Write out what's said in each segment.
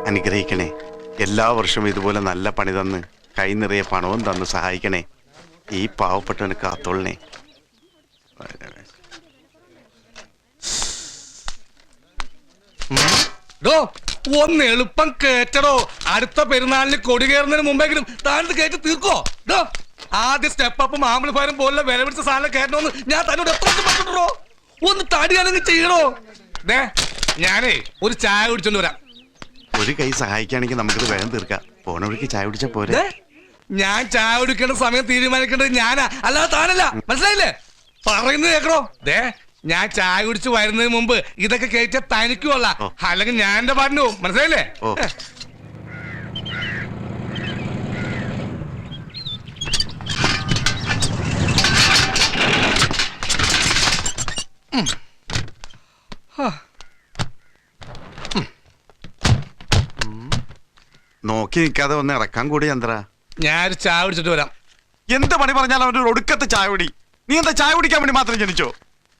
അനുഗ്രഹിക്കണേ. എല്ലാ വർഷവും ഇതുപോലെ നല്ല പണി തന്ന് കൈ നിറയെ പണവും തന്ന് സഹായിക്കണേ. ഈ പാവപ്പെട്ടവന് കാത്തോളണേ. ഒന്ന് എളുപ്പം കേറ്റടോ. അടുത്ത പെരുന്നാളിന് കൊടി കയറുന്നതിന് മുമ്പെങ്കിലും താഴത്ത് കയറ്റി തീർക്കോ. ആദ്യ സ്റ്റെപ്പും ആംബിളിഫയറും പോലുള്ള വില പിടിച്ച സാധനം കയറ്റണമെന്ന് ഞാൻ തന്നോട് എത്ര പറഞ്ഞിട്ടോ. ഒന്ന് തടിയാണെങ്കിൽ ചെയ്യണോ. ഞാനേ ഒരു ചായ കുടിച്ചോണ്ട് വരാം. ഒരു കൈ സഹായിക്കുകയാണെങ്കിൽ നമുക്കിത് വേഗം തീർക്കാം. പോണ വഴിക്ക് ചായ കുടിച്ചാ പോരെ. ഞാൻ ചായ കുടിക്കേണ്ട സമയം തീരുമാനിക്കേണ്ടത് ഞാനാ, അല്ലാതെ താനല്ല. മനസ്സിലായില്ലേ? പറയുന്നത് കേക്കണോ. ഞാൻ ചായ കുടിച്ച് വരുന്നതിന് മുമ്പ് ഇതൊക്കെ കേട്ട തനിക്കുള്ള, അല്ലെങ്കിൽ ഞാൻ എന്റെ പാട്ടിന് പോകും. മനസ്സിലായില്ലേ? നോക്കി നിൽക്കാതെ ഒന്ന് ഇറക്കാൻ കൂടി ചന്ദ്ര. ഞാനൊരു ചായ കുടിച്ചിട്ട് വരാം. എന്ത് പണി പറഞ്ഞാലും അവന്റെ ഒടുക്കത്തെ ചായ കുടി. നീ എന്താ ചായ കുടിക്കാൻ വേണ്ടി മാത്രം ജനിച്ചോ?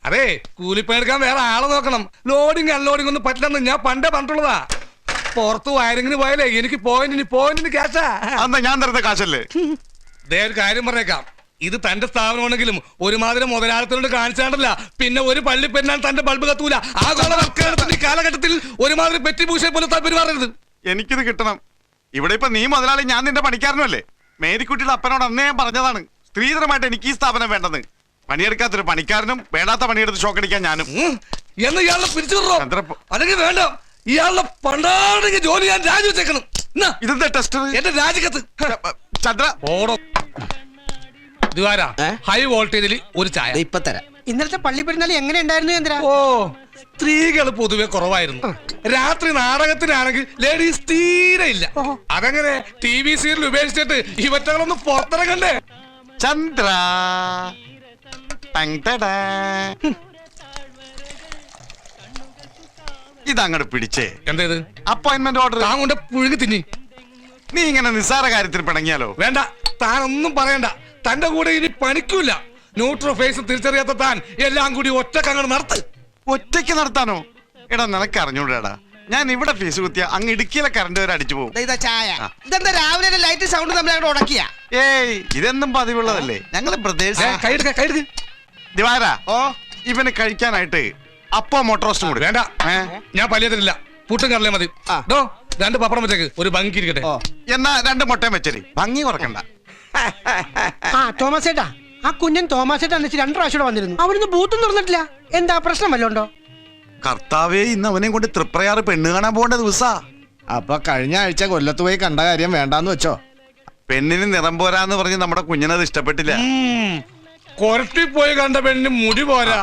അതെ, കൂലിപ്പണിയെടുക്കാൻ വേറെ ആളെ നോക്കണം. ലോഡിങ് അൺലോഡിങ് ഒന്നും പറ്റില്ലെന്ന് ഞാൻ പണ്ടേ പറഞ്ഞിട്ടുള്ളതാ. പുറത്ത് വയറിങ്ങിന് പോയാലേ എനിക്ക് പോയിന്റിന് ക്യാഷാ. അന്നാ ഞാൻ തരുന്ന കാശല്ലേ. ഒരു കാര്യം പറഞ്ഞേക്കാം, ഇത് തന്റെ സ്ഥാപനമാണെങ്കിലും ഒരുമാതിരി മുതലാളിത്തോട് കാണിച്ചാണ്ടല്ല പിന്നെ ഒരു പള്ളി പെരുന്നാൾ തന്റെ ബൾബ് കത്തൂല. ആഗോളവൽക്കരണത്തിന്റെ കാലഘട്ടത്തിൽ ഒരുമാതിരി പെറ്റിപൂശയെ പോലെ പെരുമാറരുത്. എനിക്കിത് കിട്ടണം. ഇവിടെ ഇപ്പൊ നീ മുതലാളി, ഞാൻ നിന്റെ പണിക്കാരനല്ലേ. മേരിക്കുട്ടിയുടെ അപ്പനോട് അന്നേ ഞാൻ പറഞ്ഞതാണ്, സ്ത്രീധനമായിട്ട് എനിക്ക് ഈ സ്ഥാപനം വേണ്ടെന്ന്. പണിയെടുക്കാത്തൊരു പണിക്കാരനും വേണ്ടാത്ത പണിയെടുത്ത് ഷോക്കടിക്കാൻ ഞാനും. എന്ന് ഇയാളെ പിടിച്ചു അല്ലെങ്കിൽ വേണ്ട, ഇയാളുടെ പണ്ടാണെങ്കിൽ ജോലി ഞാൻ രാജിവെച്ചേക്കണം. ഇതെന്താ ടെസ്റ്റ്? എന്റെ രാജിക്കത്ത് ചന്ദ്ര ഓടോ. ഹൈ വോൾട്ടേജിൽ ഒരു ചായ ഇപ്പൊ തരാം. ഇന്നലത്തെ പള്ളി പെരുന്നാൾ എങ്ങനെ ഉണ്ടായിരുന്നു ചന്ദ്ര? ഓ, സ്ത്രീകൾ പൊതുവെ കുറവായിരുന്നു. രാത്രി നാടകത്തിനാണെങ്കിൽ ലേഡീസ് തീരെ ഇല്ല. അതങ്ങനെ TV സീരിയൽ ഉപേക്ഷിച്ചിട്ട് ഇവറ്റകളൊന്നും പുറത്തിറങ്ങണ്ടേ. ചന്ദ്ര ഇതങ്ങോട്ട് പിടിച്ചേ. എന്തേത്? Appointment order. താൻ കൊണ്ട് പുഴുങ്ങി തിന്നി. നീ ഇങ്ങനെ നിസ്സാര കാര്യത്തിൽ പിണങ്ങിയാലോ? വേണ്ട, താൻ ഒന്നും പറയണ്ട. തന്റെ കൂടെ ഇനി പണിക്കൂല. ന്യൂട്രോ ഫേസ് തിരിച്ചറിയാത്ത താൻ എല്ലാം കൂടി ഒറ്റക്കങ്ങ് നടത്ത്. ഒറ്റയ്ക്ക് നടത്താനോ? എടാ നിനക്ക് അറിഞ്ഞൂടാ, ഞാൻ ഇവിടെ ഫീസ് കുത്തിയ അങ്ങ് ഇടുക്കിയിലെ കറണ്ട് വരെ അടിച്ചു പോകും. ഇതെന്താ രാവിലെ ലൈറ്റ് സൗണ്ട് നമ്മൾ അങ്ങോട്ട് ഉടക്കിയ? ഏയ്, ഇതെന്നും പതിവുള്ളതല്ലേ. ഞങ്ങള് പ്രദേശം ദിവാര, ഇവന് കഴിക്കാനായിട്ട് അപ്പോ മോട്ടോറോസ്റ്റ് കൂടി വേണ്ട. ഞാൻ പല്ലിയത്തില്ല, പുട്ടും കറലേ മതി. 2 പപ്പടം വെച്ചേക്ക്, ഒരു ഭംഗി ഇരിക്കട്ടെ. എന്നാ 2 മുട്ടയും വെച്ചേരി, ഭംഗി കുറക്കണ്ട. തോമസ് ചേട്ടാ, ആ കുഞ്ഞൻ തോമസ് ചേട്ടാ 2 പ്രാവശ്യം വന്നിരുന്നു. അവനൊന്നും ബൂത്തും തുറന്നിട്ടില്ല. എന്താ പ്രശ്നം വല്ലോണ്ടോ? കർത്താവേ, ഇന്ന് അവനെയും കൊണ്ട് തൃപ്രയാറ് പെണ്ണ് കാണാൻ പോകേണ്ട ദിവസാ. അപ്പൊ കഴിഞ്ഞ ആഴ്ച കൊല്ലത്ത് പോയി കണ്ട കാര്യം വേണ്ടാന്ന് വെച്ചോ? പെണ്ണിന് നിറം പോരാന്ന് പറഞ്ഞ് നമ്മുടെ കുഞ്ഞിനത് ഇഷ്ടപ്പെട്ടില്ല. കൊരട്ടി പോയി കണ്ട പെണ്ണിന് മുടി പോരാ,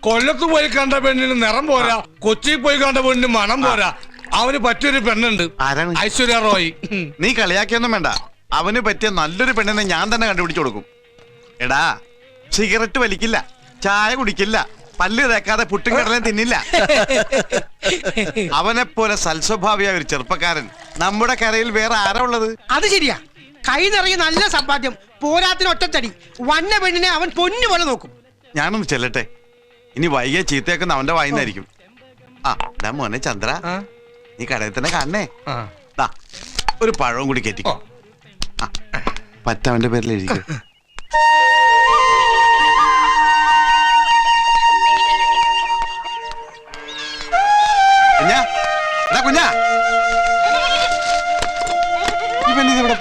കൊല്ലത്ത് പോയി കണ്ട പെണ്ണിന് നിറം പോരാ, കൊച്ചി പോയി കണ്ട പെണ്ണിന് മണം പോരാ. അവന് പറ്റിയൊരു പെണ്ണുണ്ട്, ഐശ്വര്യ റോയ്. നീ കളിയാക്കിയൊന്നും വേണ്ട. അവന് പറ്റിയ നല്ലൊരു പെണ്ണിനെ ഞാൻ തന്നെ കണ്ടുപിടിച്ചു കൊടുക്കും. എടാ, സിഗരറ്റ് വലിക്കില്ല, ചായ കുടിക്കില്ല, പല്ല് തേക്കാതെ പുട്ടും കടലേം തിന്നില്ല. അവനെ പോലെ സൽസ്വഭാവിയായ ഒരു ചെറുപ്പക്കാരൻ നമ്മുടെ കരയിൽ വേറെ ആരാ ഉള്ളത്? അത് ശരിയാ. കൈ നിറയെ നല്ല സമ്പാദ്യം, പോരാത്തിന് ഒറ്റത്തടി. വന്ന പെണ്ണിനെ അവൻ പൊന്നു പോലെ നോക്കും. ഞാനൊന്ന് ചെല്ലട്ടെ, ഇനി വൈകിയ ചീത്തയൊക്കെ അവന്റെ വായിന്നായിരിക്കും. ആ മോനെ ചന്ദ്ര, നീ കടയിൽ തന്നെ കാണണേ. ഒരു പഴവും കൂടി കയറ്റിക്കോ. പറ്റവന്റെ പേരിൽ എഴുതിക്കോ.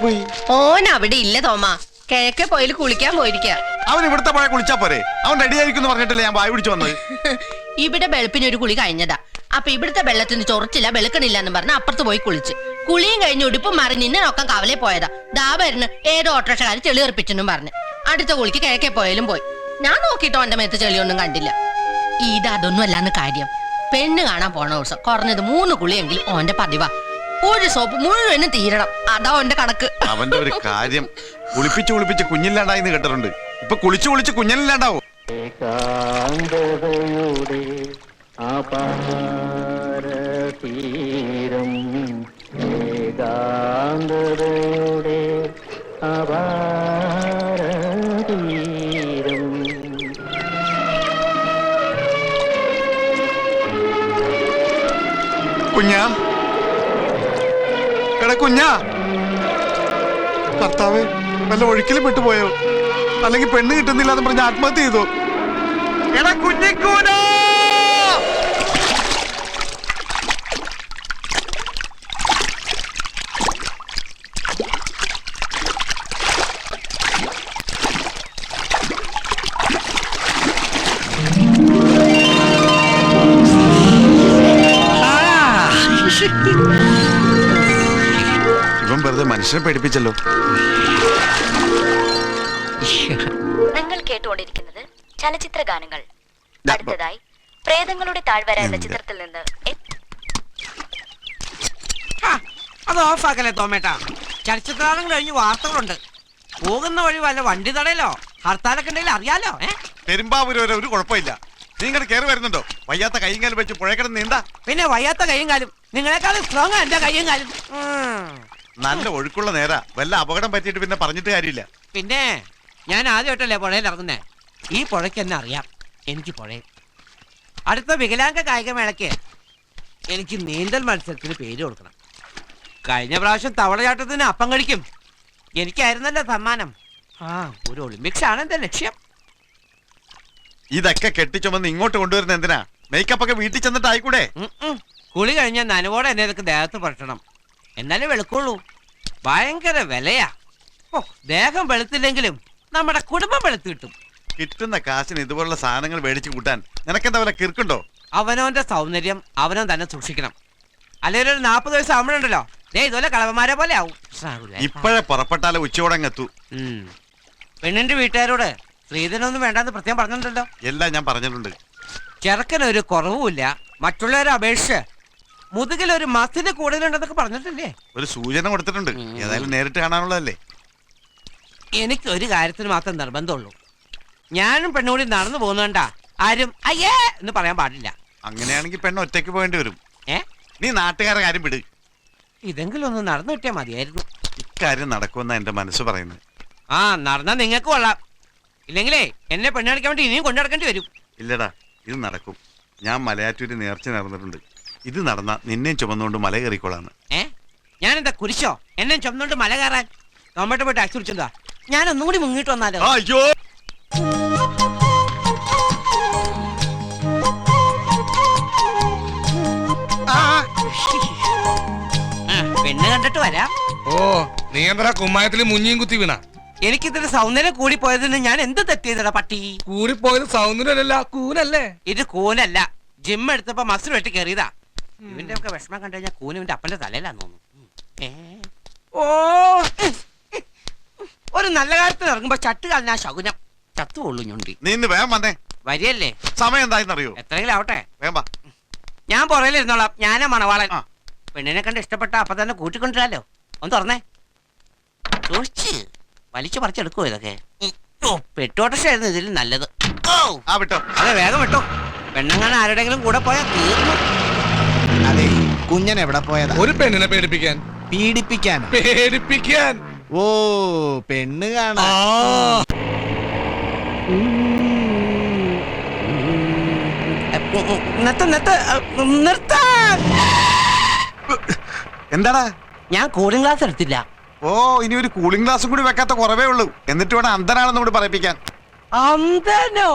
പോയി ഓൻ അവിടെ ഇല്ല തോമാ, കിഴക്കെ പോയി കുളിക്കാൻ പോയിരിക്ക. അവൻ ഇവിടുത്തെ പോയ കുളിച്ചാ പോരെ? അവൻ റെഡി ആയിരിക്കും പറഞ്ഞിട്ടല്ലേ ഞാൻ വായ പിടിച്ചു വന്നത്. ഇവിടെ വെളുപ്പിനൊരു കുളി കഴിഞ്ഞതാ. അപ്പൊ ഇവിടുത്തെ വെള്ളത്തിന് ചൊറച്ചില്ല, വെളുക്കണില്ല എന്ന് പറഞ്ഞ് അപ്പുറത്ത് പോയി കുളിച്ച് കുളിയും കഴിഞ്ഞ് ഉടുപ്പും മാറി നിന്നെ നോക്കാൻ കവലെ പോയതാ. ദാ വരുന്ന് ഏതോ ഓട്ടോറിക്ഷക്കാര് ചെളി എറിപ്പിച്ചെന്നും പറഞ്ഞ് അടുത്ത കുളിക്ക് കിഴക്കെ പോയാലും പോയി. ഞാൻ നോക്കിട്ടോ എന്റെ മേത്ത് ചെളിയൊന്നും കണ്ടില്ല. അതൊന്നും അല്ലാന്ന് കാര്യം. പെണ്ണ് കാണാൻ പോണ ദിവസം കുറഞ്ഞത് 3 കുളിയെങ്കിലും ഓന്റെ പതിവാ. ഒരു സോപ്പ് മുഴുവനും തീരണം, അതാ ഓന്റെ കണക്ക്. അവന്റെ ഒരു കാര്യം, കുളിപ്പിച്ച് കുഞ്ഞില്ലാണ്ടായിന്ന് കേട്ടിട്ടുണ്ട്. ഇപ്പൊ കുളിച്ച് കുഞ്ഞില്ലാണ്ടാവും. കുഞ്ഞാ, എടാ കുഞ്ഞാ, ഭർത്താവ് വല്ല ഒഴുക്കിലും വിട്ടുപോയോ? അല്ലെങ്കിൽ പെണ്ണ് കിട്ടുന്നില്ല എന്ന് പറഞ്ഞ് ആത്മഹത്യ ചെയ്തോ? എടാ കുഞ്ഞിക്കൂനോ! ഇവൻ വെറുതെ മനുഷ്യനെ പേടിപ്പിച്ചല്ലോ. നിങ്ങൾ കേട്ടുകൊണ്ടിരിക്കുന്നത് ചലച്ചിത്ര ഗാനങ്ങൾ. അടുത്തതായി പ്രേതങ്ങളുടെ താഴ്വര എന്ന ചിത്രത്തിൽ നിന്ന് അത് ഓഫാക്കല്ലേ തോമേട്ടാ. ചലച്ചിത്രം കഴിഞ്ഞ് വാർത്തകളുണ്ട്. പോകുന്ന വഴി വല്ല വണ്ടി തടയലോ ഹർത്താലൊക്കെ ഉണ്ടെങ്കിൽ അറിയാലോ. പെരുമ്പാവൂര് വരെ ഒരു കുഴപ്പമില്ല. നിങ്ങൾ കയറി വരുന്നുണ്ടോ? വയ്യാത്ത കൈയും കാലും വെച്ച് പുഴക്കിടന്ന് നീന്താ. പിന്നെ വയ്യാത്ത കൈയും കാലും നിങ്ങളെക്കാളും സ്ട്രോങ് എന്റെ കൈയും കാലും. നല്ല ഒഴുക്കുള്ള നേരാ. വല്ല അപകടം പറ്റിയിട്ട് പിന്നെ പറഞ്ഞിട്ട് കാര്യമില്ല. പിന്നെ ഞാൻ ആദ്യമായിട്ടല്ലേ പുഴയിൽ ഇറങ്ങുന്നേ. ഈ പുഴയ്ക്ക് എന്നെ അറിയാം. എനിക്ക് പുഴയിൽ അടുത്ത വികലാംഗ കായികമേളയ്ക്ക് എനിക്ക് നീന്തൽ മത്സരത്തിന് പേര് കൊടുക്കണം. കഴിഞ്ഞ പ്രാവശ്യം തവളചാട്ടത്തിന് അപ്പം കഴിക്കും എനിക്കായിരുന്നല്ലോ സമ്മാനം. ഒരു ഒളിമ്പിക്സ് ആണ് എന്റെ ലക്ഷ്യം. ഇതൊക്കെ കെട്ടിച്ചുമന്ന് ഇങ്ങോട്ട് കൊണ്ടുവരുന്ന എന്തിനാ? മേക്കപ്പ് ഒക്കെ വീട്ടിൽ ചെന്നിട്ട് ആയിക്കൂടെ? കുളി കഴിഞ്ഞാൽ നനവോടെ എന്നെ ഇതൊക്കെ ദേഹത്ത് പറ്റണം. എന്നാലേ വെളുക്കുള്ളൂ. ഭയങ്കര വിലയാ. ദേഹം വെളുത്തില്ലെങ്കിലും നമ്മുടെ കുടുംബം വെളുത്ത് കിട്ടും. കിട്ടുന്ന കാശിന് ഇതുപോലുള്ള സാധനങ്ങൾ മേടിച്ചു കൂട്ടാൻ നിനക്കെന്താ വല്ല കിർക്കുണ്ടോ? അവനവന്റെ സൗന്ദര്യം അവനവൻ തന്നെ സൂക്ഷിക്കണം. അല്ലെങ്കിൽ ഒരു 40 വയസ്സ് ആവുമ്പോഴുണ്ടല്ലോ ഇതുപോലെ കളവന്മാരെ പോലെ ആവും. ഇപ്പോഴേ പുറപ്പെട്ടാലേ ഉച്ചയോടങ്ങെത്തു. പെണ്ണിന്റെ വീട്ടുകാരോട് ശ്രീധനൊന്നും വേണ്ടാന്ന് പ്രത്യേകം പറഞ്ഞിട്ടുണ്ടല്ലോ. എല്ലാം ഞാൻ പറഞ്ഞിട്ടുണ്ട്. ചെറുക്കനൊരു കുറവുമില്ല. മറ്റുള്ളവരെ അപേക്ഷിച്ച് മുതുകിലൊരു മസിന് കൂടുതലുണ്ടെന്നൊക്കെ പറഞ്ഞിട്ടില്ലേ? ഒരു സൂചന കൊടുത്തിട്ടുണ്ട്. ഏതായാലും നേരിട്ട് കാണാനുള്ളതല്ലേ. എനിക്ക് ഒരു കാര്യത്തിന് മാത്രം നിർബന്ധമുള്ളൂ. ഞാനും പെണ്ണുകൂടി നടന്നു പോകുന്നുണ്ടാ ആരും അയ്യേ എന്ന് പറയാൻ പാടില്ല. അങ്ങനെയാണെങ്കിൽ പെണ്ണ് ഒറ്റയ്ക്ക് പോകേണ്ടി വരും. നീ നാട്ടുകാരെ കാര്യം വിട്. ഇതെങ്കിലും ഒന്ന് നടന്നു കിട്ടിയാൽ മതിയായിരുന്നു. ഇക്കാര്യം നടക്കുമെന്നാ എന്റെ മനസ്സ് പറയുന്നത്. നടന്നാ നിങ്ങൾക്ക് കൊള്ളാം. ഇല്ലെങ്കിലേ എന്നെ പെണ്ണടിക്കാൻ വേണ്ടി ഇനിയും കൊണ്ടുനടക്കേണ്ടി വരും. ഇല്ലടാ, ഇത് നടക്കും. ഞാൻ മലയാറ്റൂര് നേർച്ച നടന്നിട്ടുണ്ട്. ഇത് നടന്ന നിന്നെയും ചുമന്നുകൊണ്ട് മല കയറിക്കോളാന്ന്. ഞാനെന്താ കുരിശോ എന്നെ ചുമന്നുകൊണ്ട് മല കയറാൻ? തോമട്ട് പോയി ടാക്സി വിളിച്ചെന്താ? ഞാൻ ഒന്നും കൂടി മുങ്ങിട്ട് വന്നാലോ? അയ്യോ, പെണ്ണ് കണ്ടിട്ട് വരാം. നീ എന്താ കുമ്മായത്തില് മുഞ്ഞിയും കുത്തി വീണ? എനിക്കിതിന്റെ സൗന്ദര്യം കൂടി പോയതിന് ഞാൻ എന്ത് തെറ്റിയതടാ പട്ടി? കൂടിപ്പോയത് സൗന്ദര്യമല്ല, കൂനല്ലേ? ഇത് കൂനല്ല. ജിം എടുത്തപ്പോ മസിൽ വെട്ടി കയറിയതാ. ഇവന്റെ ഒക്കെ വിഷമം കണ്ടു കഴിഞ്ഞാൽ കൂന് ഇവന്റെ അപ്പന്റെ തലയിലാന്ന് തോന്നുന്നു. ഒരു നല്ല കാര്യത്തിന് ഇറങ്ങുമ്പോ ചട്ട് കളഞ്ഞാ ശകുനം ചത്തുകൊള്ളു ഞൊണ്ടി. നീ ഇന്ന് വേഗം വന്നേ. വരിയല്ലേ? സമയം എന്തായെന്നറിയോ? എത്രയെങ്കിലും ആവട്ടെ. വേഗം വാ. ഞാൻ പുറയിലിരുന്നോളാം. ഞാനാ മണവാളൻ. പെണ്ണിനെ കണ്ട് ഇഷ്ടപ്പെട്ട അപ്പൊ തന്നെ കൂട്ടിക്കൊണ്ടിരാലോ. ഒന്ന് തുറന്നേ. സൂക്ഷിച്ച് വലിച്ചു പറിച്ചെടുക്കുവോ ഇതൊക്കെ? പെട്ടോട്ടശായിരുന്നു ഇതിൽ നല്ലത്. വിട്ടോ. അതെ, വേഗം വിട്ടോ. പെണ്ണങ്ങനെ ആരുടെങ്കിലും കൂടെ പോയാൽ തീർന്നു. അതെ, കുഞ്ഞൻ എവിടെ പോയതാ? ഒരു പെണ്ണിനെ പേടിപ്പിക്കാൻ. പീഡിപ്പിക്കാൻ? പേടിപ്പിക്കാൻ. ഓ, പെണ്ണ് കാണാ. എന്താടാ? ഞാൻ കൂളിംഗ് ഗ്ലാസ് എടുത്തില്ല. ഓ, ഇനി ഒരു കൂളിംഗ് ഗ്ലാസും കൂടി വെക്കാത്ത കുറവേ ഉള്ളൂ. എന്നിട്ട് വേണം അന്ധനാണെന്ന് കൂടി പറയിപ്പിക്കാൻ. അന്ധനോ?